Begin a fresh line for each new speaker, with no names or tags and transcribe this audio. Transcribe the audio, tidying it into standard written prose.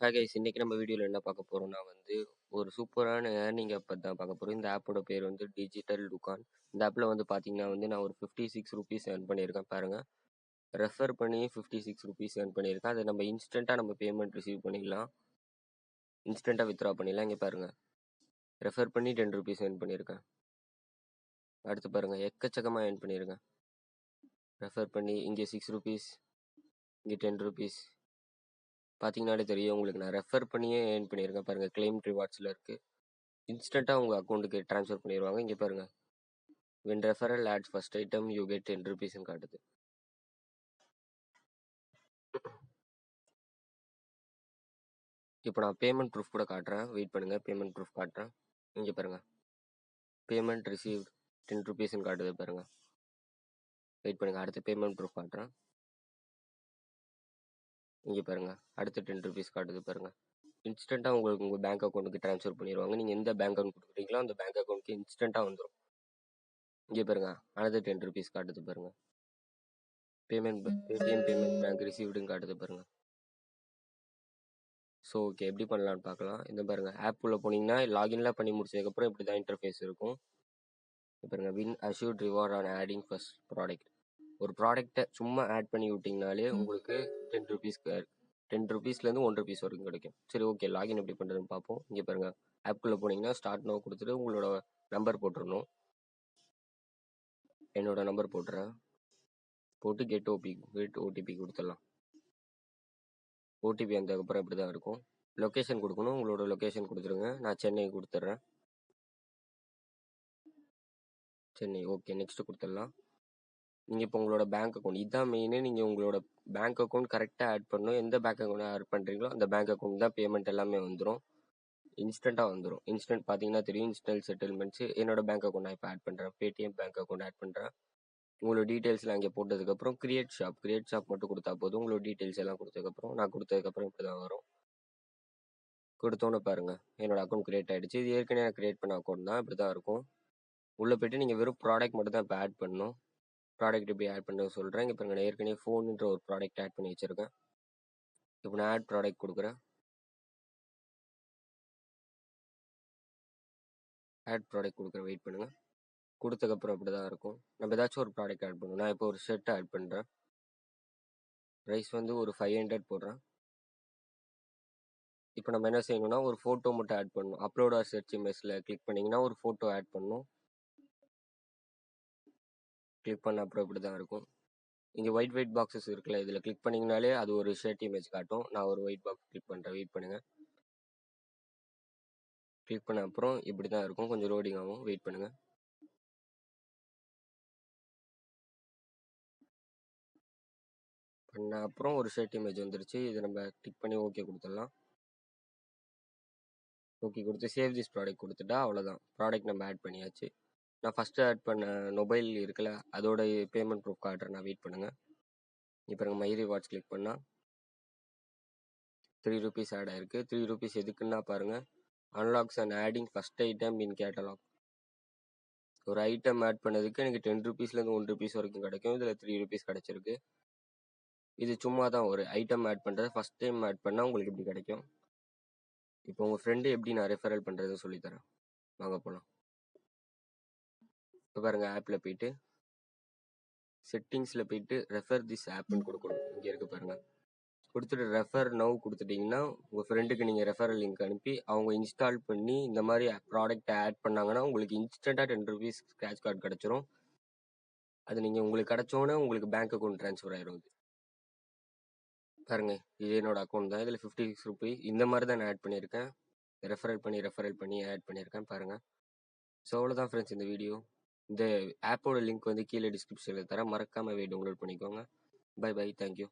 Hi guys, இன்னைக்கு நம்ம வீடியோவில் என்ன பார்க்க போறோம்னா ஒரு சூப்பரான ஏர்னிங் ஆப் பற்றி தான் பார்க்க போகிறோம். இந்த ஆப்போட பேர் டிஜிட்டல் டுகான். இந்த ஆப்பில் பார்த்தீங்கன்னா நான் ஒரு 56 ருபீஸ் ஏர்ன் பண்ணியிருக்கேன். பாருங்கள், ரெஃபர் பண்ணி 56 ருபீஸ் ஏர்ன் பண்ணியிருக்கேன். அதை நம்ம இன்ஸ்டண்ட்டாக நம்ம பேமெண்ட் ரிசீவ் பண்ணிடலாம், இன்ஸ்டண்ட்டாக வித்ரா பண்ணிடலாம். இங்கே பாருங்கள், ரெஃபர் பண்ணி 10 ருபீஸ் ஏர்ன் பண்ணியிருக்கேன். அடுத்து பாருங்கள், எக்கச்சக்கமாக ஏர்ன் பண்ணியிருக்கேன். ரெஃபர் பண்ணி இங்கே 6 ருபீஸ், இங்கே 10 ருபீஸ். பார்த்தீங்கன்னாலே தெரியும் உங்களுக்கு, நான் ரெஃபர் பண்ணியே ஏர்ன் பண்ணியிருக்கேன். பாருங்கள், கிளைம் ரிவார்ட்ஸில் இருக்குது. இன்ஸ்டண்ட்டாக உங்கள் அக்கௌண்ட்டுக்கு ட்ரான்ஸ்ஃபர் பண்ணிடுவாங்க. இங்கே பாருங்கள், when referral adds first item you get 10 rupees ன்னு காட்டுது. இப்போ நான் பேமெண்ட் ப்ரூஃப் கூட காட்டுறேன், வெயிட் பண்ணுங்கள். பேமெண்ட் ப்ரூஃப் காட்டுறேன். இங்கே பாருங்கள், பேமெண்ட் ரிசீவ்ட் 10 ருபீஸ்ன்னு காட்டுது. பாருங்கள், வெயிட் பண்ணுங்கள். அடுத்து பேமெண்ட் ப்ரூஃப் காட்டுறேன். இங்கே பாருங்கள், அடுத்து 10 ருபீஸ் காட்டுது. பாருங்கள், இன்ஸ்டண்ட்டாக உங்களுக்கு உங்கள் பேங்க் அக்கௌண்ட்டுக்கு ட்ரான்ஸ்ஃபர் பண்ணிடுவாங்க. நீங்கள் எந்த பேங்க் அக்கௌண்ட் கொடுக்குறீங்களோ அந்த பேங்க் அக்கௌண்ட்டுக்கு இன்ஸ்டண்ட்டாக வந்துடும். இங்கே பாருங்கள், அடுத்து 10 ருபீஸ் காட்டுது. பாருங்கள், பேமெண்ட் பேடிஎம் பேமெண்ட் பேங்க் ரிசீவ்டுன்னு காட்டுது. பாருங்கள். ஸோ ஓகே, எப்படி பண்ணலான்னு பார்க்கலாம். இந்த பாருங்கள், ஆப் உள்ள போனீங்கன்னா லாகின்லாம் பண்ணி முடிச்சதுக்கப்புறம் இப்படி தான் இன்டர்ஃபேஸ் இருக்கும். பாருங்கள், win assured reward on adding first product. ஒரு ப்ராடக்ட்டை சும்மா ஆட் பண்ணி விட்டிங்கனாலே உங்களுக்கு 10 ருபீஸ்க்கு 10 ருபீஸ்லேருந்து 1 ருபீஸ் வரைக்கும் கிடைக்கும். சரி ஓகே, லாகின் எப்படி பண்ணுறதுன்னு பார்ப்போம். இங்கே பாருங்கள், ஆப்குள்ளே போனீங்கன்னா ஸ்டார்ட் நோ கொடுத்துட்டு உங்களோட நம்பர் போட்டுடணும். என்னோட நம்பர் போட்டுறேன். போட்டு கெட் ஓடிபி கொடுத்துடலாம். ஓடிபி வந்ததுக்கப்புறம் இப்படி தான் இருக்கும். லொக்கேஷன் கொடுக்கணும். உங்களோட லொக்கேஷன் கொடுத்துருங்க. நான் சென்னை கொடுத்துட்றேன். சென்னை. ஓகே, நெக்ஸ்ட் கொடுத்துடலாம். நீங்கள் இப்போ உங்களோட பேங்க் அக்கௌண்ட் இதுதான் மெயினு. நீங்கள் உங்களோட பேங்க் அக்கௌண்ட் கரெக்டாக ஆட் பண்ணணும். எந்த பேங்க் அக்கௌண்ட் ஆட் பண்ணுறீங்களோ அந்த பேங்க் அக்கௌண்ட் தான் பேமெண்ட் எல்லாமே வந்துடும். இன்ஸ்டண்ட்டாக வந்துடும். இன்ஸ்டன்ட் பார்த்தீங்கன்னா தெரியும், இன்ஸ்டன்ட் செட்டில்மெண்ட்ஸு. என்னோட பேங்க் அக்கௌண்ட் நான் இப்போ ஆட் பண்ணுறேன். பேடிஎம் பேங்க் அக்கௌண்ட் ஆட் பண்ணுறேன். உங்களோட டீட்டெயில்ஸ்லாம் அங்கே போட்டதுக்கப்புறம் கிரியேட் ஷாப் மட்டும் கொடுத்தா போதும். உங்களோட டீட்டெயில்ஸ் எல்லாம் கொடுத்ததுக்கப்புறம் நான் கொடுத்ததுக்கப்புறம் இப்படி தான் வரும். கொடுத்தோன்னு பாருங்கள், என்னோட அக்கௌண்ட் கிரியேட் ஆகிடுச்சு. இது ஏற்கனவே நான் கிரியேட் பண்ண அக்கௌண்ட் தான். இப்படி தான் இருக்கும். உள்ளே போய்ட்டு நீங்கள் வெறும் ப்ராடக்ட் மட்டும் தான் இப்போ ஆட் பண்ணணும். ப்ராடக்ட் எப்படி ஆட் பண்ண சொல்கிறேன். இங்கே பாருங்கள், நான் ஏற்கனவே ஃபோனுன்ற ஒரு ப்ராடக்ட் ஆட் பண்ணி வச்சுருக்கேன். இப்போ நான் ஆட் ப்ராடக்ட் கொடுக்குறேன். ஆட் ப்ராடக்ட் கொடுக்குறேன். வெயிட் பண்ணுங்கள். கொடுத்ததுக்கப்புறம் இப்படி தான் இருக்கும். நம்ம ஏதாச்சும் ஒரு ப்ராடக்ட் ஆட் பண்ணுவோம். நான் இப்போ ஒரு ஷர்ட் ஆட் பண்ணுறேன். ப்ரைஸ் ஒரு 500 போடுறேன். இப்போ நம்ம என்ன செய்யணும்னா ஒரு ஃபோட்டோ மட்டும் ஆட் பண்ணணும். அப்லோட் ஆர் சர்ச் இமேஜில் கிளிக் பண்ணிங்கன்னா ஒரு ஃபோட்டோ ஆட் பண்ணணும். கிளிக் பண்ண அப்புறம் இப்படி தான் இருக்கும். இங்கே ஒயிட் பாக்ஸஸ் இருக்குல்ல, இதில் கிளிக் பண்ணிங்கனாலே அது ஒரு ஷர்ட் இமேஜ் காட்டும். நான் ஒரு ஒயிட் பாக்ஸ் கிளிக் பண்ணுறேன். வெயிட் பண்ணுங்கள். கிளிக் பண்ண அப்புறம் இப்படி தான் இருக்கும். கொஞ்சம் லோடிங் ஆகும். வெயிட் பண்ணுங்கள். பண்ண அப்புறம் ஒரு ஷர்ட் இமேஜ் வந்துருச்சு. இதை நம்ம கிளிக் பண்ணி ஓகே கொடுத்துடலாம். ஓகே கொடுத்து சேவ் திஸ் ப்ராடக்ட் கொடுத்துட்டா அவ்வளோதான். ப்ராடக்ட் நம்ம ஆட் பண்ணியாச்சு. நான் ஃபஸ்ட்டு ஆட் பண்ண மொபைல் இருக்குல்ல, அதோட பேமெண்ட் ப்ரூஃப் காட்டுறேன். நான் வெயிட் பண்ணுங்கள். இப்போ எனக்கு மை ரிவார்ட்ஸ் கிளிக் பண்ணால் 3 ருபீஸ் ஆட் ஆயிருக்கு. 3 ருபீஸ் எதுக்குன்னா பாருங்கள், unlocks and adding first item in catalogue. ஒரு ஐட்டம் ஆட் பண்ணதுக்கு எனக்கு 10 ருபீஸ்லேருந்து 1 ருபீஸ் வரைக்கும் கிடைக்கும். இதில் 3 ருபீஸ் கிடச்சிருக்கு. இது சும்மா தான் ஒரு ஐட்டம் ஆட் பண்ணுறது. ஃபஸ்ட் டைம் ஆட் பண்ணால் உங்களுக்கு இப்படி கிடைக்கும். இப்போ உங்கள் ஃப்ரெண்டு எப்படி நான் ரெஃபரல் பண்ணுறதுன்னு சொல்லித்தரேன். வாங்க போகலாம். இப்போ பாருங்கள், ஆப்பில் போயிட்டு செட்டிங்ஸில் போயிட்டு ரெஃபர் திஸ் ஆப்னு கொடுக்கணும். இங்கே இருக்குது பாருங்கள். கொடுத்துட்டு ரெஃபர் நவ் கொடுத்துட்டிங்கன்னா உங்கள் ஃப்ரெண்டுக்கு நீங்கள் ரெஃபரல் லிங்க் அனுப்பி அவங்க இன்ஸ்டால் பண்ணி இந்த மாதிரி ப்ராடக்ட் ஆட் பண்ணாங்கன்னா உங்களுக்கு இன்ஸ்டண்ட்டாக 10 ருபீஸ் ஸ்க்ராட்ச் கார்டு கிடச்சிரும். அது நீங்கள் உங்களுக்கு கிடச்சோன்னே உங்களுக்கு பேங்க் அக்கௌண்ட் ட்ரான்ஸ்ஃபர் ஆயிரும். பாருங்க, இது என்னோட அக்கௌண்ட் தான். இதில் 56 ருபீஸ் இந்த மாதிரி தான் நான் ஆட் பண்ணியிருக்கேன். ரெஃபரல் பண்ணி ஆட் பண்ணியிருக்கேன். பாருங்கள். ஸோ அவ்வளோதான் ஃப்ரெண்ட்ஸ் இந்த வீடியோ. இந்த ஆப்போட லிங்க் கீழே டிஸ்கிரிப்ஷனில் தரேன். மறக்காமல் டவுன்லோட் பண்ணிக்கோங்க. By thank you.